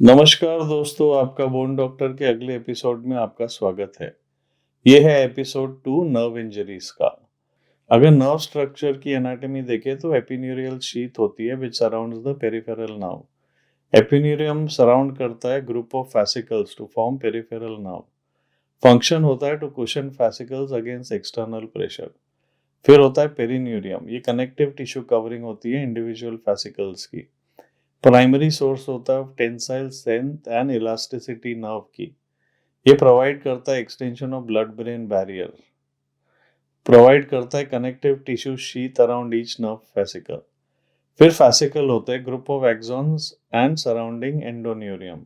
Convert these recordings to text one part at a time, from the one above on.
नमस्कार दोस्तों, आपका बोन डॉक्टर के अगले एपिसोड में आपका स्वागत है। ये है एपिसोड 2 नर्व इंजरीज का। अगर नर्व स्ट्रक्चर की एनाटॉमी देखें तो एपिन्यूरियल शीथ होती है which surrounds the peripheral nerve. Epineurium surround करता है group of fascicles to form peripheral nerve. Function होता है to cushion fascicles against external pressure. फिर होता है पेरिन्यूरियम, ये कनेक्टिव टिश्यू कवरिंग होती है इंडिविजुअल फैसिकल्स की। प्राइमरी सोर्स होता है tensile strength and elasticity nerve की। ये प्रोवाइड करता है extension of blood brain barrier, provide करता है connective tissue sheath around each nerve fascicle. फिर फैसिकल होते हैं group of axons and surrounding endoneurium.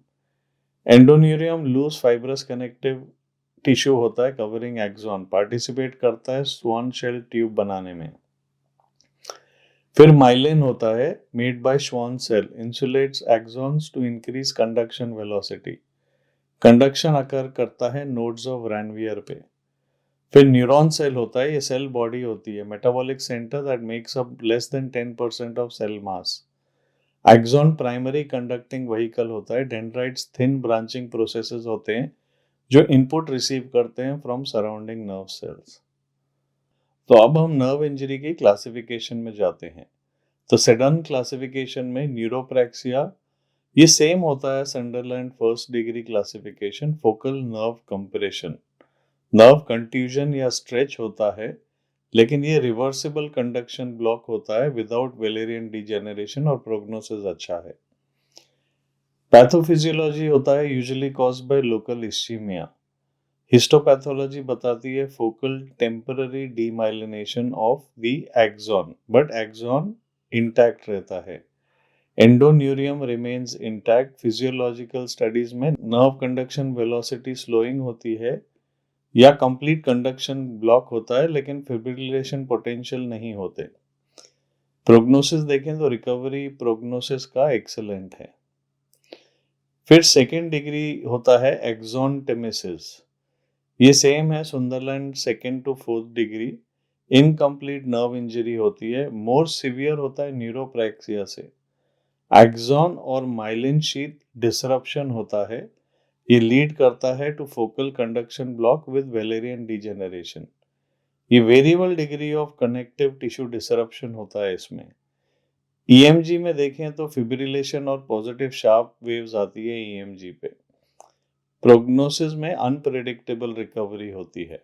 Endoneurium loose fibrous connective tissue होता है कवरिंग एक्सॉन, पार्टिसिपेट करता है स्वान शेल ट्यूब बनाने में। फिर माइलिन होता है made by Schwann cell, insulates axons to increase conduction velocity. Conduction occur करता है नोड्स ऑफ रैनवियर पे। फिर न्यूरॉन सेल होता है, ये सेल बॉडी होती है, metabolic centre that makes up less than 10% of cell mass. Axon primary conducting vehicle होता है, डेंड्राइट्स थिन ब्रांचिंग प्रोसेसेस होते हैं जो इनपुट रिसीव करते हैं फ्रॉम सराउंडिंग नर्व सेल्स। तो अब हम नर्व इंजरी की क्लासिफिकेशन में जाते हैं। तो सेडन क्लासिफिकेशन में न्यूरोप्रैक्सिया ये सेम होता है Sunderland first degree classification, focal nerve compression, nerve contusion या स्ट्रेच होता है, लेकिन ये रिवर्सिबल कंडक्शन ब्लॉक होता है विदाउट वेलेरियन डिजेनरेशन और प्रोग्नोसिस अच्छा है। पैथोफिजियोलॉजी होता है usually caused by local ischaemia. Histopathology बताती है focal temporary demyelination of the axon, but axon intact रहता है। Endoneurium remains intact. Physiological studies में नर्व कंडक्शन वेलोसिटी स्लोइंग होती है या कंप्लीट कंडक्शन ब्लॉक होता है, लेकिन फिब्रिलेशन पोटेंशियल नहीं होते। प्रोग्नोसिस देखें तो रिकवरी प्रोग्नोसिस का एक्सेलेंट है। फिर सेकेंड डिग्री होता है एक्सॉन्टेमेसिस, ये सेम है Sunderland second to fourth degree. Incomplete nerve injury होती है, मोर सिवियर होता है न्यूरोप्रैक्सिया से। एक्सॉन और माइलिन शीथ डिसरप्शन होता है, ये लीड करता है to focal conduction block with Wallerian degeneration. ये variable degree of connective tissue disruption होता है इसमें। ईएमजी में देखें तो फिब्रिलेशन और पॉजिटिव शार्प वेव्स आती है ईएमजी पे। प्रोग्नोसिस में अनप्रेडिक्टेबल रिकवरी होती है।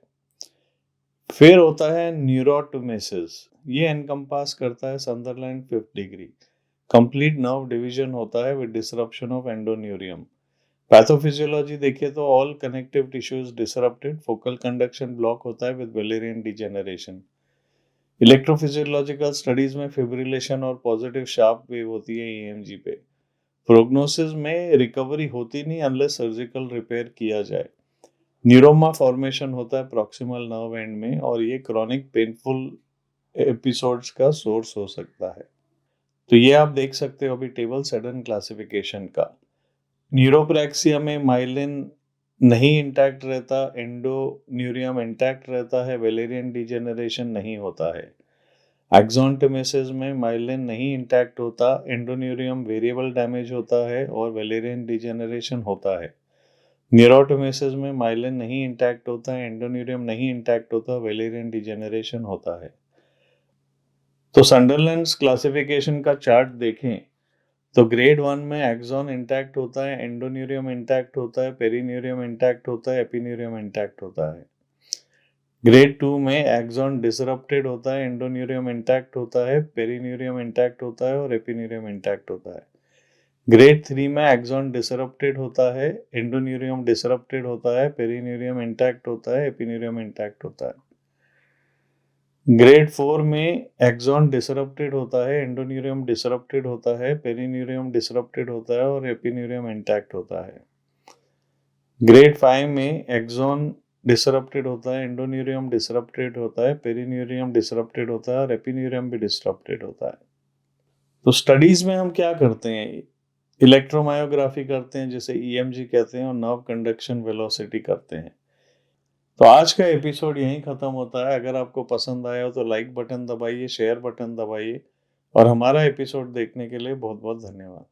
फिर होता है न्यूरोटोमेसिस, ये एनकम्पास करता है Sunderland fifth degree. Complete nerve division होता है with disruption of endoneurium. Pathophysiology देखिए तो all connective tissues disrupted, focal conduction block होता है with Wallerian degeneration. Electrophysiological studies में फिब्रिलेशन और पॉजिटिव शार्प वेव होती है ईएमजी पे। प्रोग्नोसिस में रिकवरी होती नहीं अनलेस सर्जिकल रिपेयर किया जाए। न्यूरोमा फॉर्मेशन होता है प्रॉक्सिमल नर्व एंड में, और ये क्रॉनिक पेनफुल एपिसोड्स का सोर्स हो सकता है। तो ये आप देख सकते हो अभी टेबल सडन क्लासिफिकेशन का। न्यूरोप्रैक्सिया में माइलिन नहीं इंटैक्ट रहता, एंडोन्यूरियम इंटैक्ट रहता है, वेलेरियन डिजेनरेशन नहीं होता है। एक्सॉन्टेमेसिस में माइलिन नहीं इंटैक्ट होता, एंडोन्यूरियम वेरिएबल डैमेज होता है और वेलेरियन डिजेनरेशन होता है। न्यूरोटोमेसिस में माइलिन नहीं इंटैक्ट होता है, एंडोन्यूरियम नहीं इंटैक्ट होता, वेलेरियन डिजेनरेशन होता है। तो संडरलैंड क्लासिफिकेशन का चार्ट देखें तो ग्रेड 1 में एक्सॉन इंटैक्ट होता है, एंडोन्यूरियम इंटैक्ट होता है, पेरिन्यूरियम इंटैक्ट होता है, एपिन्यूरियम इंटैक्ट होता है। ग्रेड 2 में एक्सॉन डिसरप्टेड होता है, एंडोन्यूरियम इंटैक्ट होता है, पेरिन्यूरियम इंटैक्ट होता है और एपिन्यूरियम इंटैक्ट होता है। ग्रेड 3 में एक्सॉन डिसरप्टेड होता है, एंडोन्यूरियम डिसरप्टेड होता है, पेरिन्यूरियम इंटैक्ट होता है, एपिन्यूरियम इंटैक्ट होता है। ग्रेड 4 में एक्सॉन डिसरप्टेड होता है, एंडोन्यूरियम डिसरप्टेड होता है, पेरिन्यूरियम डिसरप्टेड होता है और एपिन्यूरियम इंटैक्ट होता है। ग्रेड 5 में एक्सॉन डिसरप्टेड होता है, एंडोन्यूरियम डिसरप्टेड होता है, पेरिन्यूरियम डिसरप्टेड होता है और एपिन्यूरियम भी डिसरप्टेड होता है। तो स्टडीज में हम क्या करते हैं, इलेक्ट्रोमायोग्राफी करते हैं जिसे ईएमजी कहते हैं, और नर्व कंडक्शन वेलोसिटी करते हैं। तो आज का एपिसोड यहीं खत्म होता है। अगर आपको पसंद आया हो तो लाइक बटन दबाइए, शेयर बटन दबाइए, और हमारा एपिसोड देखने के लिए बहुत बहुत धन्यवाद।